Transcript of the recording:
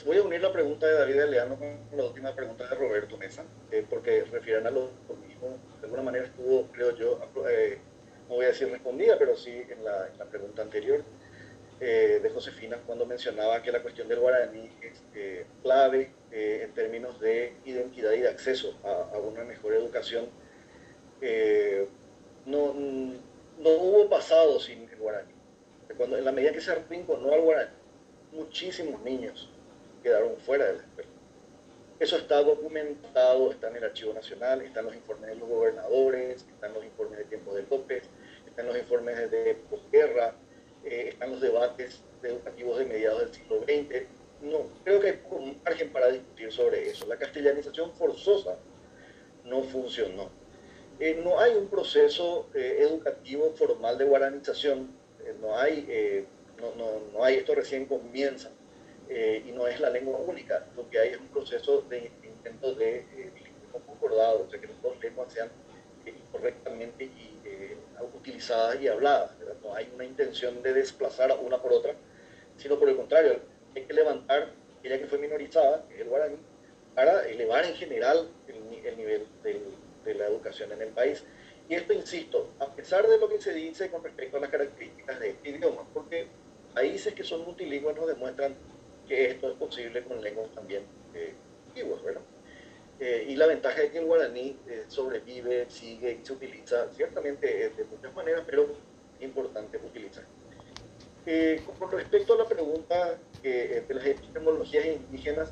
Voy a unir la pregunta de David Aleano con la última pregunta de Roberto Mesa, porque refieren a lo mismo. De alguna manera estuvo, creo yo, no voy a decir respondida, pero sí en la pregunta anterior de Josefina, cuando mencionaba que la cuestión del guaraní es clave en términos de identidad y de acceso a una mejor educación. Eh, no, no hubo pasado sin el guaraní. Cuando, en la medida que se arrinconó al guaraní, muchísimos niños quedaron fuera de la escuela. Eso está documentado, está en el Archivo Nacional, está en los informes de los gobernadores, está en los informes de tiempos de López, está en los informes de posguerra, están los debates educativos de mediados del siglo XX. No, creo que hay un margen para discutir sobre eso. La castellanización forzosa no funcionó. No hay un proceso educativo formal de guaranización, no hay, esto recién comienza, y no es la lengua única, lo que hay es un proceso de intento de bilingüismo concordado, o sea que las dos lenguas sean correctamente utilizadas y habladas, ¿verdad? No hay una intención de desplazar a una por otra, sino por el contrario, hay que levantar aquella que fue minorizada, que es el guaraní, para elevar en general el nivel de la educación en el país. Y esto, insisto, a pesar de lo que se dice con respecto a las características de este idioma, porque países que son multilingües nos demuestran que esto es posible con lenguas también antiguas, ¿verdad? Y la ventaja es que el guaraní sobrevive, sigue y se utiliza, ciertamente de muchas maneras, pero es importante utilizar. Con respecto a la pregunta de las epistemologías indígenas,